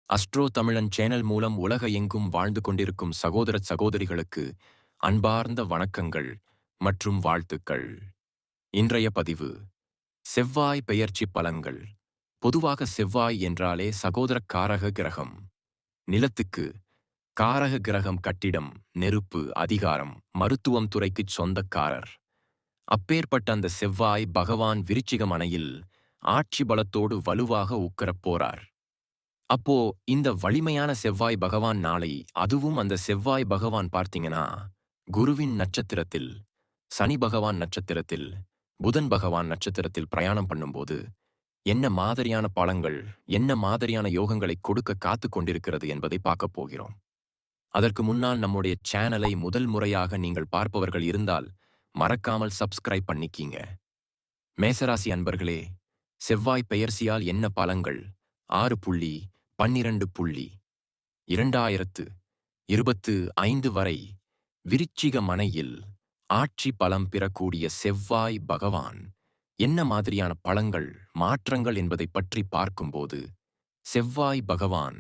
Astro தமிழன் channel மூலம் உலக எங்கும் வாழ்ந்து கொண்டிருக்கும் சகோதர சகோதரிகளுக்கு அன்பார்ந்த வணக்கங்கள் மற்றும் வாழ்த்துக்கள். இன்றைய பதிவு செவ்வாய் பெயர்ச்சி பலன்கள். பொதுவாக செவ்வாய் என்றாலே சகோதர காரக கிரகம். நிலத்துக்கு காரக கிரகம், கட்டிடம், நெருப்பு, அதிகாரம், மருத்துவம் துறைக்குச் சொந்தக்காரர். அப்பேற்பட்ட அந்த செவ்வாய் பகவான் விருச்சிகம் அணையில் ஆட்சி பலத்தோடு வலுவாக உக்கரப் போறார். அப்போ இந்த வலிமையான செவ்வாய் பகவான் நாளை, அதுவும் அந்த செவ்வாய் பகவான் பார்த்தீங்கன்னா குருவின் நட்சத்திரத்தில், சனி பகவான் நட்சத்திரத்தில், புதன் பகவான் நட்சத்திரத்தில் பிரயாணம் பண்ணும்போது என்ன மாதிரியான பலன்கள், என்ன மாதிரியான யோகங்களை கொடுக்க காத்து கொண்டிருக்கிறது என்பதை பார்க்கப் போகிறோம். அதற்கு முன்னால் நம்முடைய சேனலை முதல் முறையாக நீங்கள் பார்ப்பவர்கள் இருந்தால் மறக்காமல் சப்ஸ்கிரைப் பண்ணிக்கீங்க. மேசராசி அன்பர்களே, செவ்வாய் பெயர்ச்சியால் என்ன பலன்கள்? 6.12.2025 வரை விருச்சிக மனையில் ஆட்சி பலம் பெறக்கூடிய செவ்வாய் பகவான் என்ன மாதிரியான பலன்கள், மாற்றங்கள் என்பதை பற்றி பார்க்கும்போது, செவ்வாய் பகவான்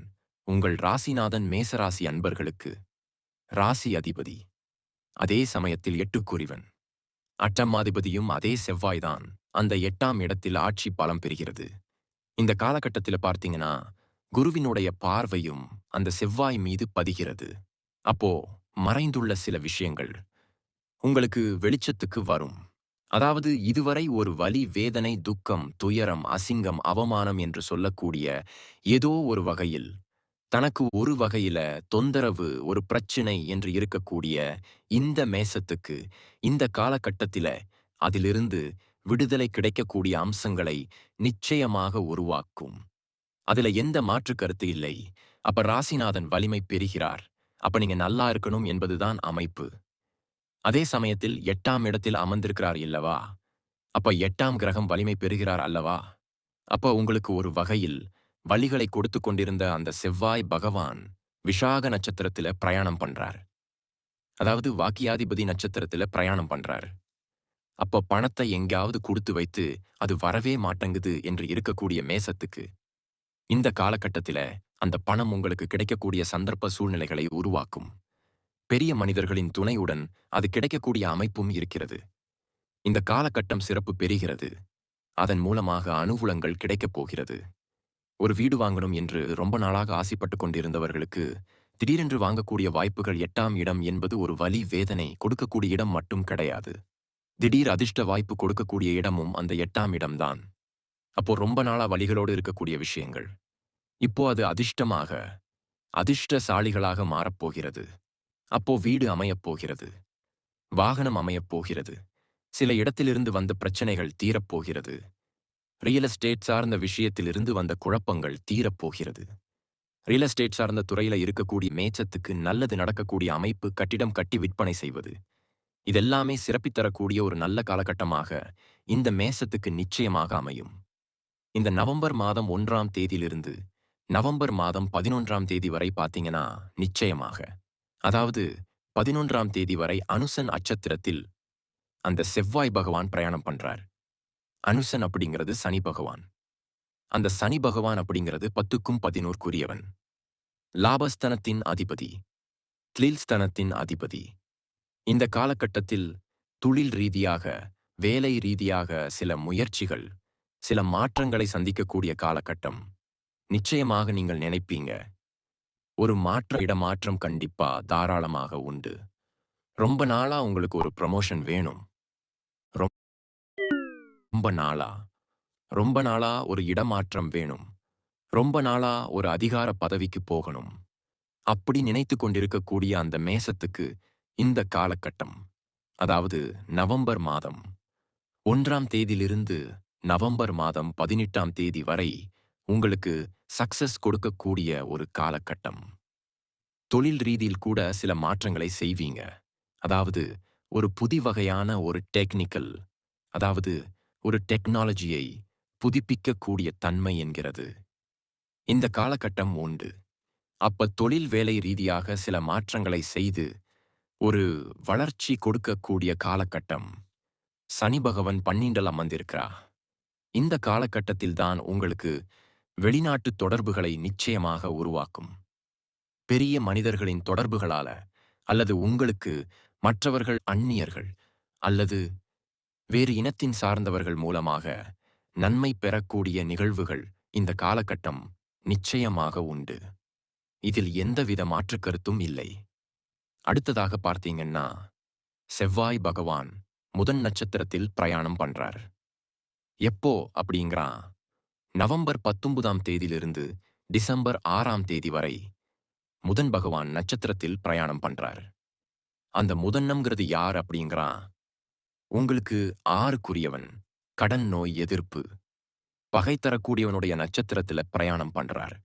உங்கள் ராசிநாதன் மேசராசி அன்பர்களுக்கு ராசி அதிபதி. அதே சமயத்தில் எட்டுக்குறிவன். அட்டமாதிபதியும் அதே செவ்வாய்தான் அந்த 8ஆம் இடத்தில் ஆட்சி பலம் பெறுகிறது. இந்த காலகட்டத்தில் பார்த்தீங்கன்னா குருவினுடைய பார்வையும் அந்த செவ்வாய் மீது பதிகிறது. அப்போ மறைந்துள்ள சில விஷயங்கள் உங்களுக்கு வெளிச்சத்துக்கு வரும். அதாவது இதுவரை ஒரு வலி, வேதனை, துக்கம், துயரம், அசிங்கம், அவமானம் என்று சொல்லக்கூடிய ஏதோ ஒரு வகையில், தனக்கு ஒரு வகையில தொந்தரவு, ஒரு பிரச்சினை என்று இருக்கக்கூடிய இந்த மேசத்துக்கு இந்த காலகட்டத்தில அதிலிருந்து விடுதலை கிடைக்கக்கூடிய அம்சங்களை நிச்சயமாக உருவாக்கும். அதுல எந்த மாற்று கருத்து இல்லை. அப்ப ராசிநாதன் வலிமை பெறுகிறார். அப்ப நீங்க நல்லா இருக்கணும் என்பதுதான் அமைப்பு. அதே சமயத்தில் 8ஆம் இடத்தில் அமர்ந்திருக்கிறார் இல்லவா? அப்ப 8ஆம் கிரகம் வலிமை பெறுகிறார் அல்லவா? அப்ப உங்களுக்கு ஒரு வகையில் வலிகளை கொடுத்து கொண்டிருந்த அந்த செவ்வாய் பகவான் விஷாக நட்சத்திரத்தில பிரயாணம் பண்றார். அதாவது வாக்கியாதிபதி நட்சத்திரத்தில பிரயாணம் பண்றார். அப்ப பணத்தை எங்கேயாவது குடுத்து வைத்து அது வரவே மாட்டேங்குது என்று இருக்கக்கூடிய மேசத்துக்கு இந்த காலகட்டத்தில அந்த பணம் உங்களுக்கு கிடைக்கக்கூடிய சந்தர்ப்ப சூழ்நிலைகளை உருவாக்கும். பெரிய மனிதர்களின் துணையுடன் அது கிடைக்கக்கூடிய அமைப்பும் இருக்கிறது. இந்த காலகட்டம் சிறப்பு பெறுகிறது. அதன் மூலமாக அனுகூலங்கள் கிடைக்கப் போகிறது. ஒரு வீடு வாங்கணும் என்று ரொம்ப நாளாக ஆசைப்பட்டுக் கொண்டிருந்தவர்களுக்கு திடீரென்று வாங்கக்கூடிய வாய்ப்புகள். 8ஆம் இடம் என்பது ஒரு வலி, வேதனை கொடுக்கக்கூடிய இடம் மட்டும் கிடையாது. திடீர் அதிர்ஷ்ட வாய்ப்பு கொடுக்கக்கூடிய இடமும் அந்த 8ஆம் இடம்தான். அப்போ ரொம்ப நாளா வலிகளோடு இருக்கக்கூடிய விஷயங்கள் இப்போ அது அதிர்ஷ்டமாக, அதிர்ஷ்டசாலிகளாக மாறப்போகிறது. அப்போ வீடு அமையப் போகிறது. வாகனம் அமையப் போகிறது. சில இடத்திலிருந்து வந்த பிரச்சனைகள் தீரப்போகிறது. ரியல் எஸ்டேட் சார்ந்த விஷயத்திலிருந்து வந்த குழப்பங்கள் தீரப்போகிறது. ரியல் எஸ்டேட் சார்ந்த துறையில இருக்கக்கூடிய மேச்சத்துக்கு நல்லது நடக்கக்கூடிய அமைப்பு, கட்டிடம் கட்டி விற்பனை செய்வது, இதெல்லாமே சிறப்பித்தரக்கூடிய ஒரு நல்ல காலகட்டமாக இந்த மேசத்துக்கு நிச்சயமாக அமையும். இந்த நவம்பர் மாதம் 1ஆம் தேதியிலிருந்து நவம்பர் மாதம் 11ஆம் தேதி வரை பார்த்தீங்கன்னா நிச்சயமாக, அதாவது 11ஆம் தேதி வரை அனுசன் நட்சத்திரத்தில் அந்த செவ்வாய் பகவான் பிரயாணம் பண்றார். அனுசன் அப்படிங்கிறது சனி பகவான். அந்த சனி பகவான் அப்படிங்கிறது 10க்கும் 11க்குரியவன். லாபஸ்தனத்தின் அதிபதி, த்லில்ஸ்தனத்தின் அதிபதி. இந்த காலகட்டத்தில் தொழில் ரீதியாக, வேலை ரீதியாக சில முயற்சிகள், சில மாற்றங்களை சந்திக்கக்கூடிய காலகட்டம். நிச்சயமாக நீங்கள் நினைப்பீங்க, ஒரு இடமாற்றம் கண்டிப்பா தாராளமாக உண்டு. ரொம்ப நாளா உங்களுக்கு ஒரு ப்ரமோஷன் வேணும். ரொம்ப நாளா ரொம்ப நாளா ஒரு இடமாற்றம் வேணும். ரொம்ப நாளா ஒரு அதிகார பதவிக்கு போகணும். அப்படி நினைத்து கொண்டிருக்கக்கூடிய அந்த மேசத்துக்கு இந்த காலகட்டம், அதாவது நவம்பர் மாதம் 1ஆம் தேதியிலிருந்து நவம்பர் மாதம் 18ஆம் தேதி வரை உங்களுக்கு சக்சஸ் கொடுக்கக்கூடிய ஒரு காலகட்டம். தொழில் ரீதியில் கூட சில மாற்றங்களை செய்வீங்க. அதாவது ஒரு வகையான ஒரு டெக்னிக்கல், அதாவது ஒரு டெக்னாலஜியை புதுப்பிக்கக்கூடிய தன்மை என்கிறது இந்த காலகட்டம் உண்டு. அப்ப தொழில் வேலை ரீதியாக சில மாற்றங்களை செய்து ஒரு வளர்ச்சி கொடுக்கக்கூடிய காலகட்டம். சனி பகவான் 12ல் அமர்ந்திருக்கிறா. இந்த காலகட்டத்தில்தான் உங்களுக்கு வெளிநாட்டு தொடர்புகளை நிச்சயமாக உருவாக்கும். பெரிய மனிதர்களின் தொடர்புகளால, அல்லது உங்களுக்கு மற்றவர்கள் அந்நியர்கள் அல்லது வேறு இனத்தின் சார்ந்தவர்கள் மூலமாக நன்மை பெறக்கூடிய நிகழ்வுகள் இந்த காலகட்டம் நிச்சயமாக உண்டு. இதில் எந்தவித மாற்றுக் கருத்தும் இல்லை. அடுத்ததாக பார்த்தீங்கன்னா, செவ்வாய் பகவான் முதன் நட்சத்திரத்தில் பிரயாணம் பண்றார். எப்போ அப்படிங்கிறா, நவம்பர் 19ஆம் தேதியிலிருந்து டிசம்பர் 6ஆம் தேதி வரை முதன் பகவான் நட்சத்திரத்தில் பிரயாணம் பண்றார். அந்த முதன்னம்ங்கிறது யார் அப்படிங்கிறா, உங்களுக்கு 6க்குரியவன், கடன் நோய் எதிர்ப்பு, பகை தரக்கூடியவனுடைய நட்சத்திரத்துல பிரயாணம் பண்றார்.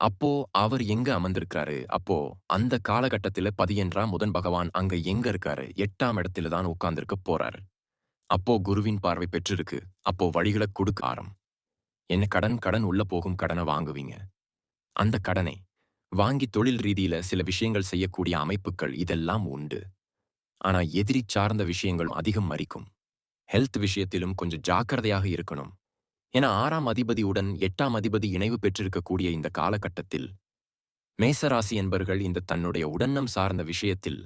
அப்போ அவர் எங்க அமர்ந்திருக்காரு? அப்போ அந்த காலகட்டத்தில பதியென்றா முதன் பகவான் அங்க எங்க இருக்காரு? 8ஆம் இடத்துல தான் உட்கார்ந்திருக்க போறாரு. அப்போ குருவின் பார்வை பெற்றிருக்கு. அப்போ வழிகள கொடுக்க என்ன கடன் கடன் உள்ள போகும் கடன வாங்குவீங்க. அந்த கடனை வாங்கி தொழில் ரீதியில சில விஷயங்கள் செய்யக்கூடிய அமைப்புகள் இதெல்லாம் உண்டு. ஆனா எதிரி சார்ந்த விஷயங்கள் அதிகம் மரிக்கும். ஹெல்த் விஷயத்திலும் கொஞ்சம் ஜாக்கிரதையாக இருக்கணும். ஏன்னா 6ஆம் அதிபதியுடன் 8ஆம் அதிபதி இணைவு பெற்றிருக்கக்கூடிய இந்த காலகட்டத்தில் மேசராசி என்பர்கள் இந்த தன்னுடைய உடல்நலம் சார்ந்த விஷயத்தில்,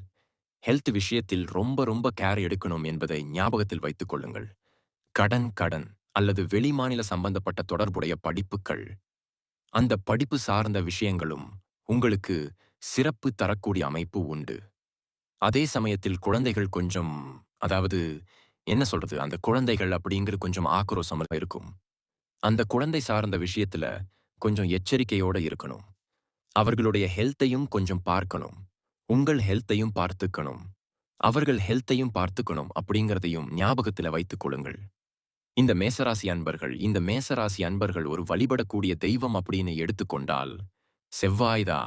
ஹெல்த் விஷயத்தில் ரொம்ப ரொம்ப கேர் எடுக்கணும் என்பதை ஞாபகத்தில் வைத்துக் கொள்ளுங்கள். கடன் அல்லது வெளிமாநில சம்பந்தப்பட்ட தொடர்புடைய படிப்புகள், அந்த படிப்பு சார்ந்த விஷயங்களும் உங்களுக்கு சிறப்பு தரக்கூடிய அமைப்பு உண்டு. அதே சமயத்தில் குழந்தைகள் கொஞ்சம், அதாவது என்ன சொல்றது, அந்த குழந்தைகள் அப்படிங்கிற கொஞ்சம் ஆக்ரோஷமா இருக்கும். அந்த குழந்தை சார்ந்த விஷயத்துல கொஞ்சம் எச்சரிக்கையோட இருக்கணும். அவர்களுடைய ஹெல்த்தையும் கொஞ்சம் பார்க்கணும். உங்கள் ஹெல்த்தையும் பார்த்துக்கணும். அவர்கள் ஹெல்த்தையும் பார்த்துக்கணும் அப்படிங்கிறதையும் ஞாபகத்துல வைத்துக் கொள்ளுங்கள். இந்த மேசராசி அன்பர்கள் ஒரு வழிபடக்கூடிய தெய்வம் அப்படின்னு எடுத்துக்கொண்டால் செவ்வாய்தா.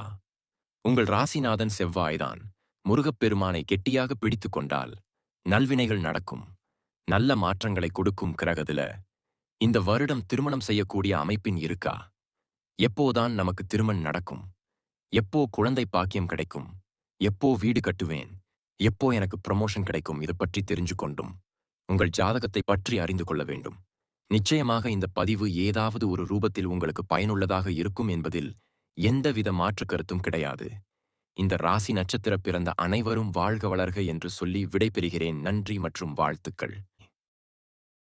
உங்கள் ராசிநாதன் செவ்வாய்தான். முருகப்பெருமானை கெட்டியாக பிடித்துக் கொண்டால் நல்வினைகள் நடக்கும். நல்ல மாற்றங்களை கொடுக்கும் கிரகத்துல இந்த வருடம் திருமணம் செய்யக்கூடிய அமைப்பின் இருக்கா? எப்போதான் நமக்கு திருமணம் நடக்கும்? எப்போ குழந்தை பாக்கியம் கிடைக்கும்? எப்போ வீடு கட்டுவேன்? எப்போ எனக்கு ப்ரமோஷன் கிடைக்கும்? இது பற்றி தெரிஞ்சு கொண்டும் உங்கள் ஜாதகத்தை பற்றி அறிந்து கொள்ள வேண்டும். நிச்சயமாக இந்த பதிவு ஏதாவது ஒரு ரூபத்தில் உங்களுக்கு பயனுள்ளதாக இருக்கும் என்பதில் எந்தவித மாற்று கருத்தும் கிடையாது. இந்த ராசி நட்சத்திர பிறந்த அனைவரும் வாழ்க வளர்க என்று சொல்லி விடைபெறுகிறேன். நன்றி மற்றும் வாழ்த்துக்கள்.